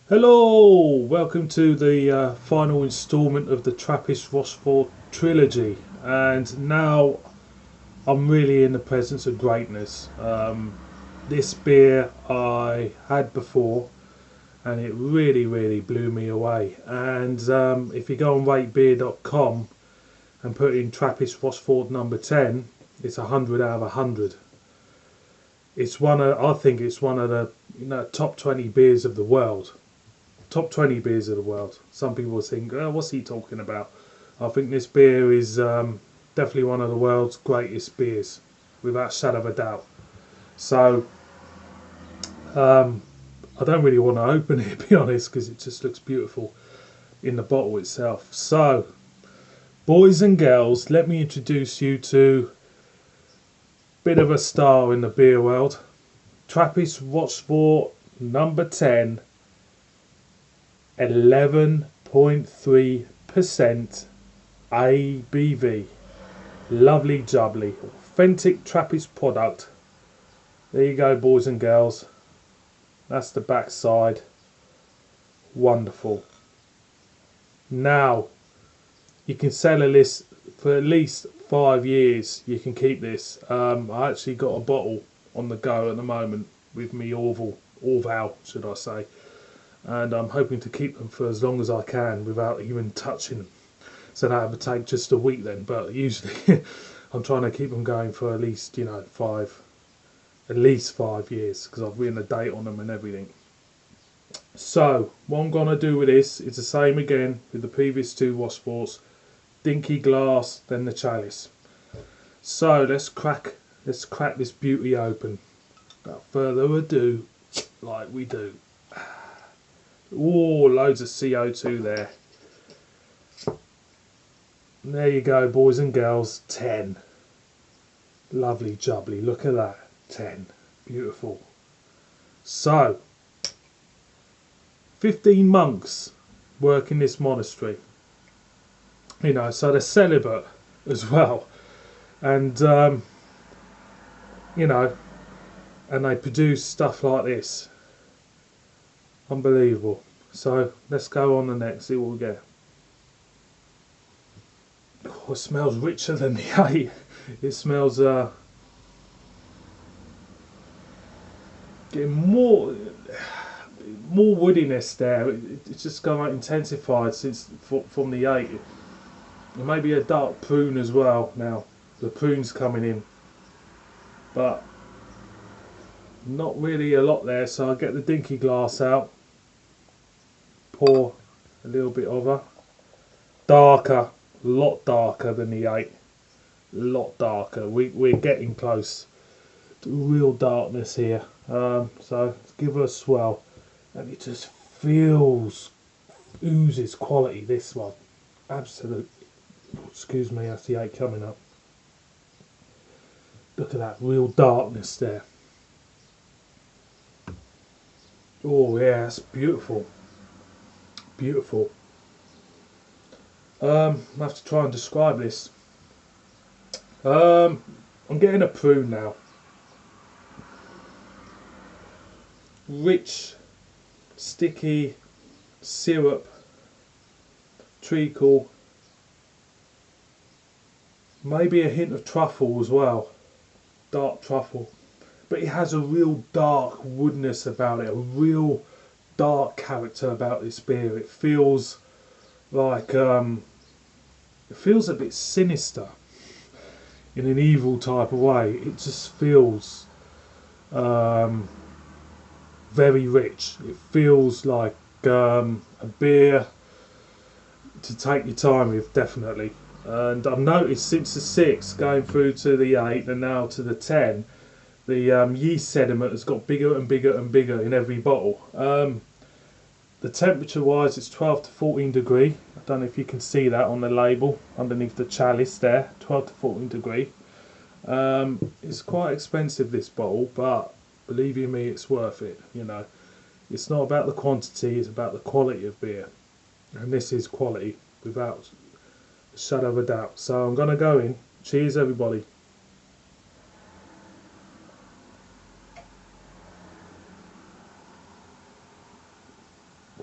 Hello, welcome to the final instalment of the Trappistes Rochefort trilogy, and now I'm really in the presence of greatness. This beer I had before, and it really blew me away. And if you go on ratebeer.com and put in Trappistes Rochefort number 10, it's 100 out of 100. I think it's one of the top 20 beers of the world. Top 20 beers of the world. Some people think, oh, what's he talking about? I think this beer is definitely one of the world's greatest beers, without a shadow of a doubt. So, I don't really want to open it, to be honest, because it just looks beautiful in the bottle itself. So, boys and girls, let me introduce you to a bit of a star in the beer world. Trappistes Rochefort number 10. 11.3% ABV. Lovely jubbly. Authentic Trappist product. There you go, boys and girls. That's the back side. Wonderful. Now, you can sell this for at least 5 years. You can keep this. I actually got a bottle on the go at the moment with me Orval, should I say. And I'm hoping to keep them for as long as I can without even touching them. So that would take just a week then, but usually I'm trying to keep them going for at least 5 years, because I've written a date on them and everything. So what I'm gonna do with this is the same again with the previous two Rocheforts: dinky glass, then the chalice. So let's crack this beauty open. Without further ado, like we do. Oh, loads of CO2 there. And there you go, boys and girls. 10. Lovely jubbly. Look at that. 10. Beautiful. So, 15 monks work in this monastery. So they're celibate as well. And, and they produce stuff like this. Unbelievable. So let's go on the next, see what we get. Oh, it smells richer than the 8. It smells getting more woodiness there. It's just kind of intensified since from the 8. And maybe a dark prune as well now. The prune's coming in, but not really a lot there. So I'll get the dinky glass out. Pour a little bit of her. Darker, a lot darker than the 8. A lot darker. We're getting close to real darkness here. So let's give her a swell, and it just oozes quality. This one, absolute. Excuse me, that's the 8 coming up. Look at that real darkness there. Oh yeah, that's beautiful. Beautiful. I have to try and describe this. I'm getting a prune now. Rich, sticky syrup, treacle, maybe a hint of truffle as well, dark truffle. But it has a real dark woodness about it, a real dark character about this beer. It feels like it feels a bit sinister in an evil type of way. It just feels very rich. It feels like a beer to take your time with, definitely. And I've noticed since the 6 going through to the 8 and now to the 10, the yeast sediment has got bigger and bigger and bigger in every bottle. The temperature wise, it's 12 to 14 degree. I don't know if you can see that on the label underneath the chalice there, 12 to 14 degree. It's quite expensive, this bottle, but believe you me, it's worth it. It's not about the quantity, it's about the quality of beer, and this is quality without a shadow of a doubt. So I'm gonna go in. Cheers, everybody.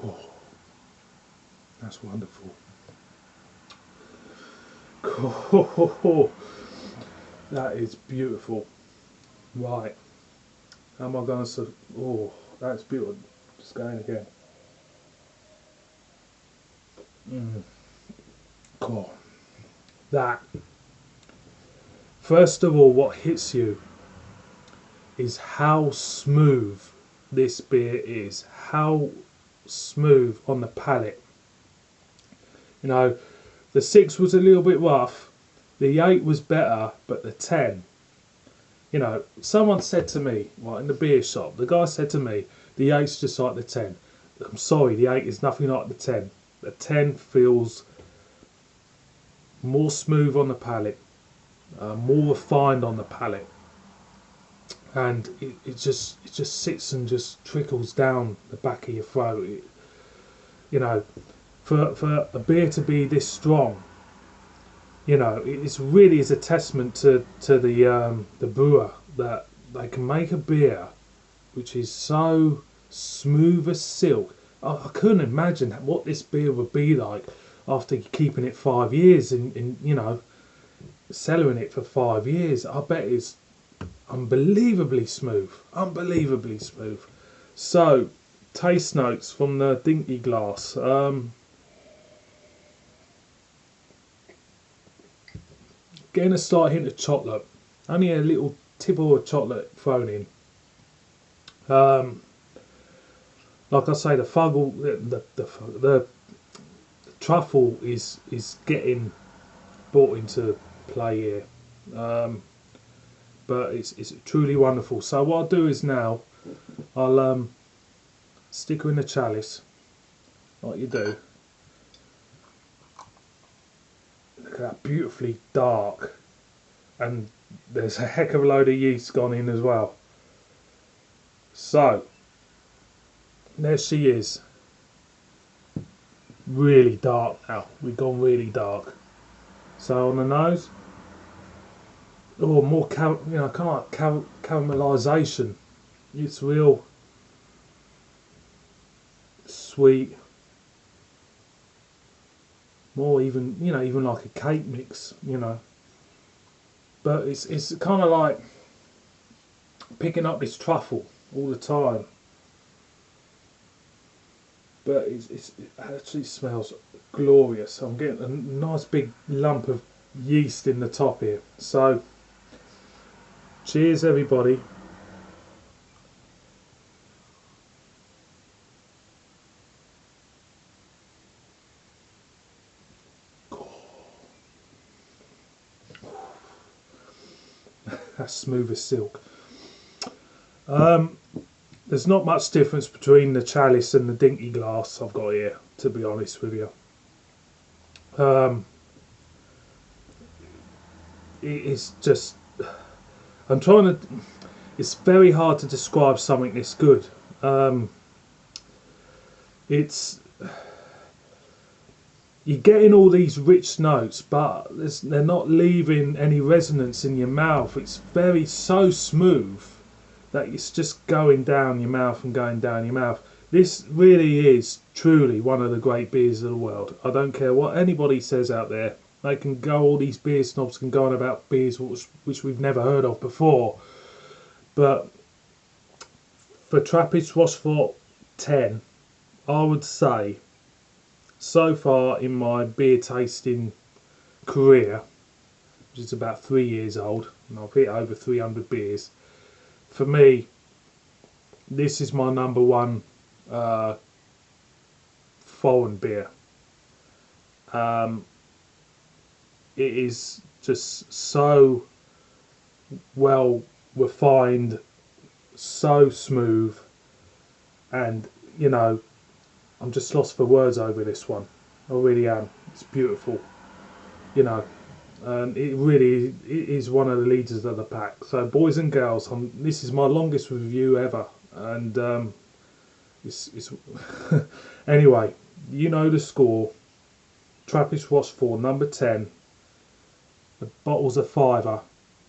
Oh, that's wonderful. Oh, that is beautiful. Right, how am I going to... Oh, that's beautiful. Just going again. God, that. First of all, what hits you is how smooth this beer is. How smooth on the palate. You know, the 6 was a little bit rough, the 8 was better, but the 10, you know, someone said to me, right, in the beer shop, the guy said to me, the 8's just like the 10. I'm sorry, the 8 is nothing like the 10. The 10 feels more smooth on the palate, more refined on the palate, and it just sits and just trickles down the back of your throat. You know, for a beer to be this strong, you know, it's really is a testament to the brewer, that they can make a beer which is so smooth as silk. I couldn't imagine what this beer would be like after keeping it 5 years and you know, cellaring it for 5 years. I bet it's unbelievably smooth, unbelievably smooth. So, taste notes from the dinky glass. Getting a slight hint of chocolate, only a little tipple of chocolate thrown in. Like I say, the fuggle, the truffle is getting brought into play here, but it's truly wonderful. So what I'll do is now I'll stick her in the chalice like you do. Look at that, beautifully dark, and there's a heck of a load of yeast gone in as well. So there she is, really dark now. We've gone really dark. So on the nose, oh, more you know, kind of like caramelization. It's real sweet, more even, you know, even like a cake mix, you know. But it's kind of like picking up this truffle all the time. But it actually smells glorious. I'm getting a nice big lump of yeast in the top here. So, cheers everybody. That's smooth as silk. There's not much difference between the chalice and the dinky glass I've got here, to be honest with you. It's just, I'm trying to, it's very hard to describe something this good. It's, you're getting all these rich notes, but they're not leaving any resonance in your mouth. It's so smooth that it's just going down your mouth and going down your mouth. This really is truly one of the great beers of the world. I don't care what anybody says out there. They can go, all these beer snobs can go on about beers which we've never heard of before. But for Trappistes Rochefort 10, I would say, so far in my beer tasting career, which is about 3 years old, and I've hit over 300 beers, for me, this is my number one foreign beer. It is just so well refined, so smooth, and you know, I'm just lost for words over this one. I really am. It's beautiful, you know. It really is one of the leaders of the pack. So boys and girls, this is my longest review ever, and it's anyway, you know the score. Trappistes Rochefort number 10. The bottle's a £5.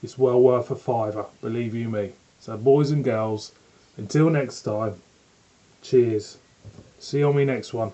It's well worth a £5, believe you me. So boys and girls, until next time, cheers. See you on my next one.